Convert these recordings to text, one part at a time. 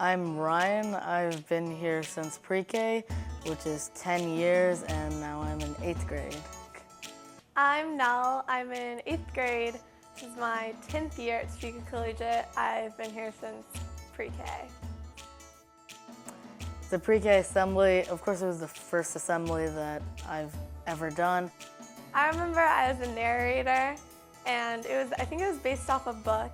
I'm Ryan. I've been here since pre-K, which is 10 years, and now I'm in 8th grade. I'm Nell. I'm in 8th grade. This is my 10th year at Topeka Collegiate. I've been here since pre-K. The pre-K assembly, of course, it was the first assembly that I've ever done. I remember I was a narrator, and I think it was based off a book,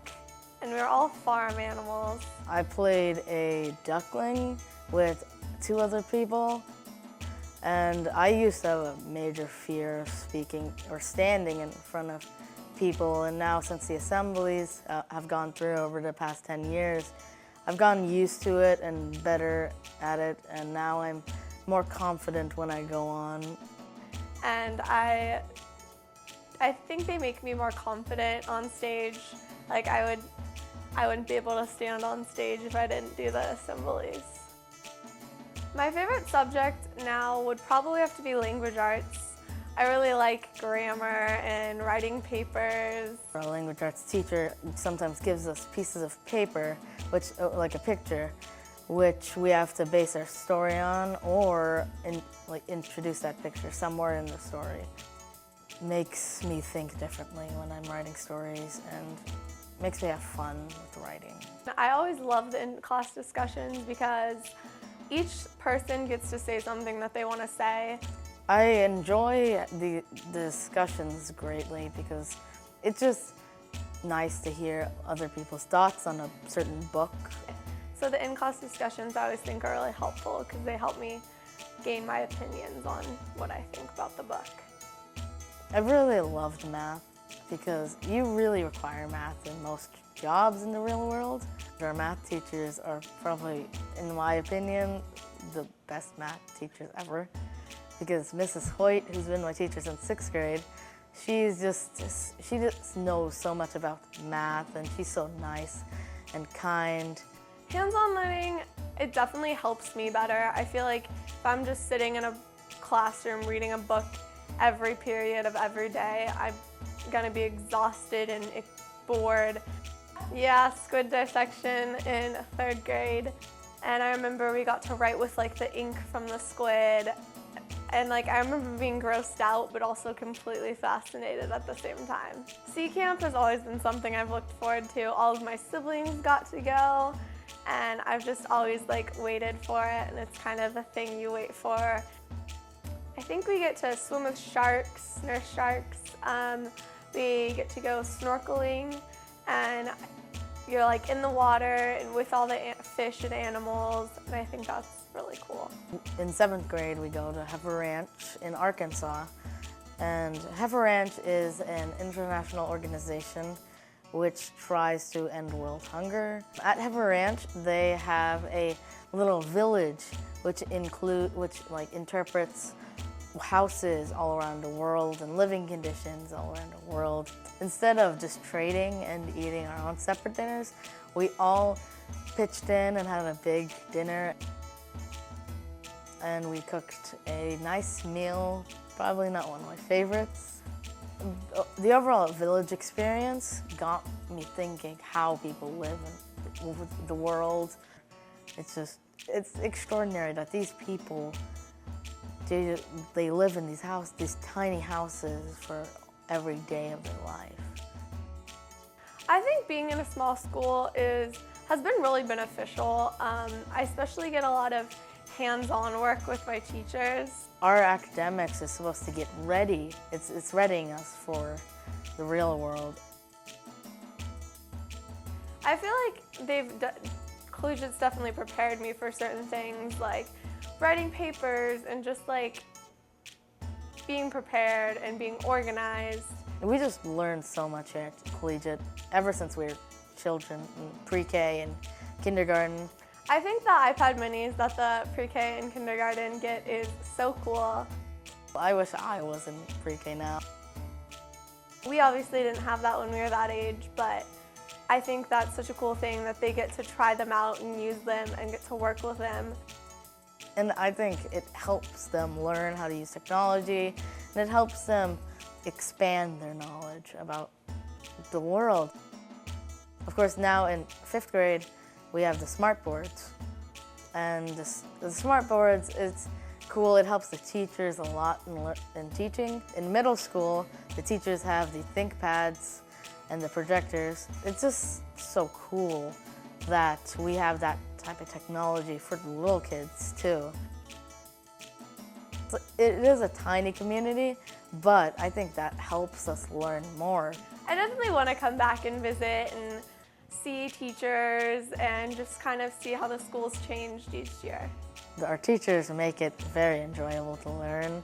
and we were all farm animals. I played a duckling with 2 other people, and I used to have a major fear of speaking or standing in front of people, and now since the assemblies have gone through over the past 10 years, I've gotten used to it and better at it, and now I'm more confident when I go on. And I think they make me more confident on stage. Like I wouldn't be able to stand on stage if I didn't do the assemblies. My favorite subject now would probably have to be language arts. I really like grammar and writing papers. Our language arts teacher sometimes gives us pieces of paper, like a picture, which we have to base our story on or introduce that picture somewhere in the story. Makes me think differently when I'm writing stories and makes me have fun with writing. I always love the in-class discussions because each person gets to say something that they want to say. I enjoy the discussions greatly because it's just nice to hear other people's thoughts on a certain book. So the in-class discussions I always think are really helpful because they help me gain my opinions on what I think about the book. I really loved math because you really require math in most jobs in the real world. Our math teachers are probably, in my opinion, the best math teachers ever. Because Mrs. Hoyt, who's been my teacher since 6th grade, she just knows so much about math, and she's so nice and kind. Hands-on learning, it definitely helps me better. I feel like if I'm just sitting in a classroom reading a book every period of every day, I'm gonna be exhausted and bored. Yeah, squid dissection in 3rd grade. And I remember we got to write with the ink from the squid. And I remember being grossed out, but also completely fascinated at the same time. Sea camp has always been something I've looked forward to. All of my siblings got to go, and I've just always waited for it, and it's kind of the thing you wait for. I think we get to swim with sharks, nurse sharks. We get to go snorkeling, and you're in the water and with all the fish and animals, and I think that's really cool. In 7th grade, we go to Heifer Ranch in Arkansas, and Heifer Ranch is an international organization which tries to end world hunger. At Heifer Ranch, they have a little village which interprets houses all around the world and living conditions all around the world. Instead of just trading and eating our own separate dinners, we all pitched in and had a big dinner. And we cooked a nice meal, probably not one of my favorites. The overall village experience got me thinking how people live in the world. It's extraordinary that these people, they live in these tiny houses for every day of their life. I think being in a small school has been really beneficial. I especially get a lot of hands-on work with my teachers. Our academics is supposed to get ready. It's readying us for the real world. I feel like Collegiate's definitely prepared me for certain things like writing papers and just being prepared and being organized. We just learned so much here at Collegiate ever since we were children, in pre-K and kindergarten. I think the iPad minis that the pre-K and kindergarten get is so cool. I wish I was in pre-K now. We obviously didn't have that when we were that age, but I think that's such a cool thing that they get to try them out and use them and get to work with them. And I think it helps them learn how to use technology, and it helps them expand their knowledge about the world. Of course, now in 5th grade, we have the smart boards. And the smart boards, it's cool. It helps the teachers a lot in teaching. In middle school, the teachers have the ThinkPads and the projectors. It's just so cool that we have that type of technology for the little kids too. It is a tiny community, but I think that helps us learn more. I definitely want to come back and visit and see teachers and just kind of see how the school's changed each year. Our teachers make it very enjoyable to learn.